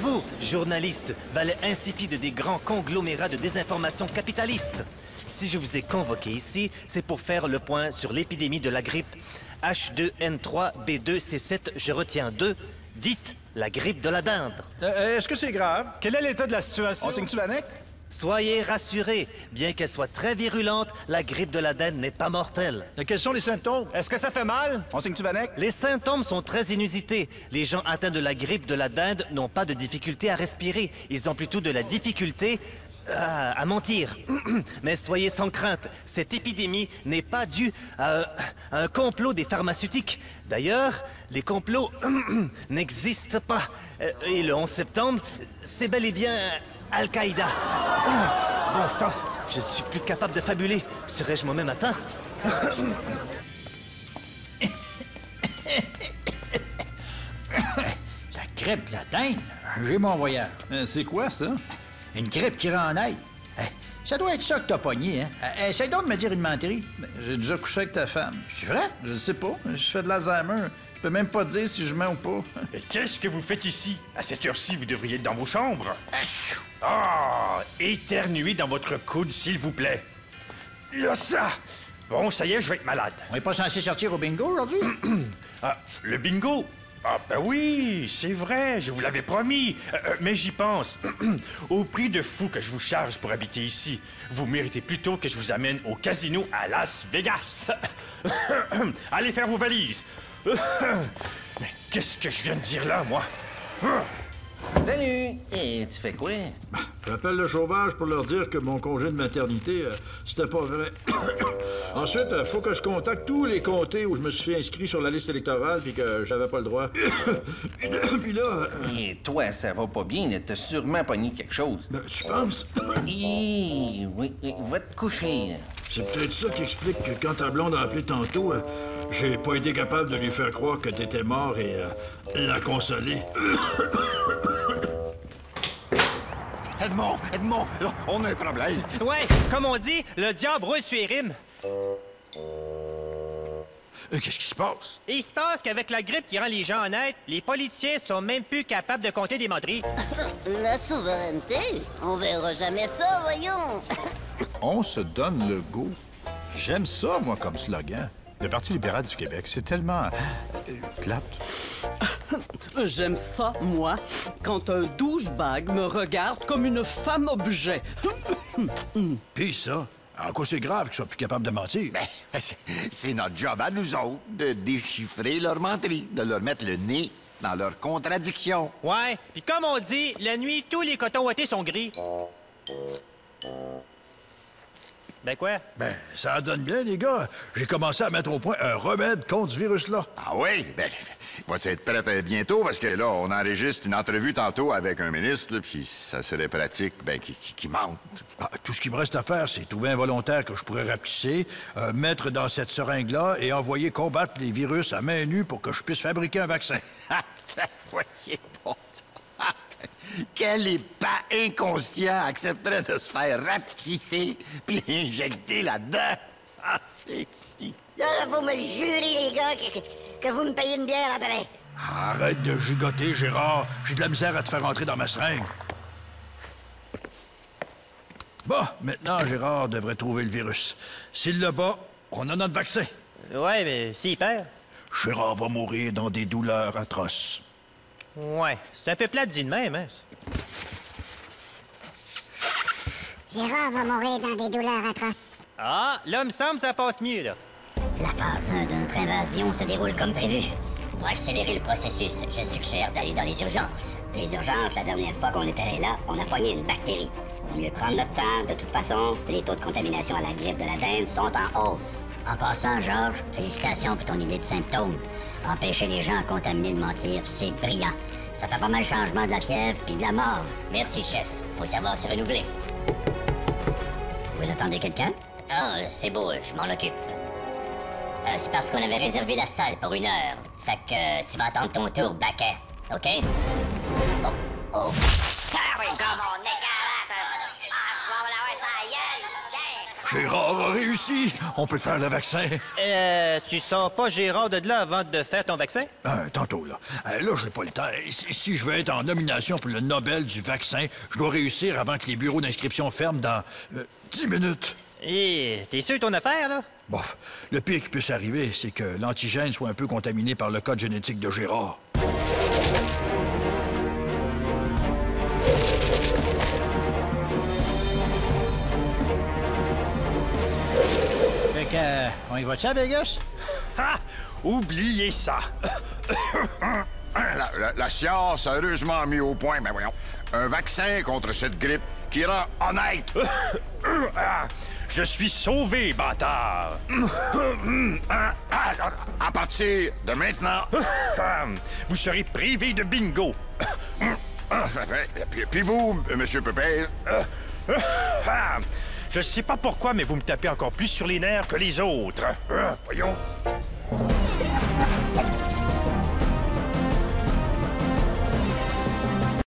vous, journalistes, valets insipides des grands conglomérats de désinformation capitaliste. Si je vous ai convoqué ici, c'est pour faire le point sur l'épidémie de la grippe H2N3B2C7, je retiens 2, dite la grippe de la dinde. Est-ce que c'est grave? Quel est l'état de la situation? On signe-tu l'annexe? Soyez rassurés, bien qu'elle soit très virulente, la grippe de la dinde n'est pas mortelle. Quels sont les symptômes? Est-ce que ça fait mal? On signe-tu l'annexe? Les symptômes sont très inusités. Les gens atteints de la grippe de la dinde n'ont pas de difficulté à respirer. Ils ont plutôt de la difficulté à mentir. Mais soyez sans crainte, cette épidémie n'est pas due à un complot des pharmaceutiques. D'ailleurs, les complots n'existent pas. Et le 11 septembre, c'est bel et bien Al-Qaïda. Bon sang, je suis plus capable de fabuler. Serais-je moi-même atteint? La grippe de la dinde? J'ai mon voyage. C'est quoi, ça? Une grippe qui rend en aide. Ça doit être ça que t'as pogné, hein? Essaye donc de me dire une menterie. J'ai déjà couché avec ta femme. C'est vrai? Je sais pas. Je fais de l'Alzheimer. Je peux même pas te dire si je mens ou pas. Mais qu'est-ce que vous faites ici? À cette heure-ci, vous devriez être dans vos chambres. Ah! Éternuez dans votre coude, s'il vous plaît. Là, ça! Bon, ça y est, je vais être malade. On est pas censé sortir au bingo aujourd'hui? Ah, le bingo? Ah, ben oui, c'est vrai, je vous l'avais promis. Mais j'y pense. Au prix de fou que je vous charge pour habiter ici, vous méritez plutôt que je vous amène au casino à Las Vegas. Allez faire vos valises. Mais qu'est-ce que je viens de dire là, moi? Salut! Et tu fais quoi? J'appelle le chômage pour leur dire que mon congé de maternité, c'était pas vrai. Ensuite, faut que je contacte tous les comtés où je me suis fait inscrit sur la liste électorale puis que j'avais pas le droit. Puis là... Et toi, ça va pas bien, t'as sûrement pogné quelque chose. Ben, tu penses? Oui, va te coucher. C'est peut-être ça qui explique que quand ta blonde a appelé tantôt, j'ai pas été capable de lui faire croire que t'étais mort et la consoler. Edmond, on a un problème. Ouais, comme on dit, le diable roule sur les rimes. Qu'est-ce qui se passe? Il se passe qu'avec la grippe qui rend les gens honnêtes, les politiciens sont même plus capables de compter des menteries. La souveraineté? On verra jamais ça, voyons. On se donne le go. J'aime ça, moi, comme slogan. Le Parti libéral du Québec, c'est tellement... plate. J'aime ça, moi, quand un douchebag me regarde comme une femme objet. Pis ça, en quoi c'est grave qu'ils soient plus capables de mentir? Ben, c'est notre job à nous autres de déchiffrer leur menterie, de leur mettre le nez dans leurs contradictions. Ouais, puis comme on dit, la nuit, tous les cotons ouatés sont gris. Ben quoi? Ben, ça donne bien, les gars. J'ai commencé à mettre au point un remède contre ce virus-là. Ah oui? Ben, va-tu être prêt bientôt? Parce que là, on enregistre une entrevue tantôt avec un ministre, puis ça serait pratique, ben, qui mente. Ah, tout ce qu'il me reste à faire, c'est trouver un volontaire que je pourrais rapetisser, mettre dans cette seringue-là et envoyer combattre les virus à main nue pour que je puisse fabriquer un vaccin. Voyez bon. Quel épais inconscient accepterait de se faire rapetisser puis injecter là-dedans? Ah, c'est si. Là, vous me jurez, les gars, que vous me payez une bière après. Arrête de gigoter, Gérard. J'ai de la misère à te faire entrer dans ma seringue. Bon, maintenant, Gérard devrait trouver le virus. S'il l'a pas, on a notre vaccin. Ouais, mais s'il perd... Gérard va mourir dans des douleurs atroces. Ouais, c'est un peu plate dit de même, hein? Gérard va mourir dans des douleurs atroces. Ah, là, me semble ça passe mieux, là. La phase 1 de notre invasion se déroule comme prévu. Pour accélérer le processus, je suggère d'aller dans les urgences. Les urgences, la dernière fois qu'on était là, on a pogné une bactérie. Vaut mieux prendre notre temps. De toute façon, les taux de contamination à la grippe de la dinde sont en hausse. En passant, Georges, félicitations pour ton idée de symptômes. Empêcher les gens contaminés de mentir, c'est brillant. Ça fait pas mal changement de la fièvre puis de la mort. Merci, chef. Faut savoir se renouveler. Vous attendez quelqu'un? Ah, c'est beau, je m'en occupe. C'est parce qu'on avait réservé la salle pour 1 heure. Fait que tu vas attendre ton tour, Baquet. OK? Gérard a réussi. On peut faire le vaccin. Tu sors pas Gérard de là avant de faire ton vaccin? Tantôt, là. Là, j'ai pas le temps. Si je veux être en nomination pour le Nobel du vaccin, je dois réussir avant que les bureaux d'inscription ferment dans 10 minutes. T'es sûr de ton affaire, là? Bof, le pire qui puisse arriver, c'est que l'antigène soit un peu contaminé par le code génétique de Gérard. Fait que, on y va-tu à Vegas? Ah! Oubliez ça! La science a heureusement mis au point, mais voyons, un vaccin contre cette grippe qui rend honnête. Je suis sauvé, bâtard! À partir de maintenant... Vous serez privé de bingo! Puis vous, Monsieur Pépère? Je sais pas pourquoi, mais vous me tapez encore plus sur les nerfs que les autres. Voyons.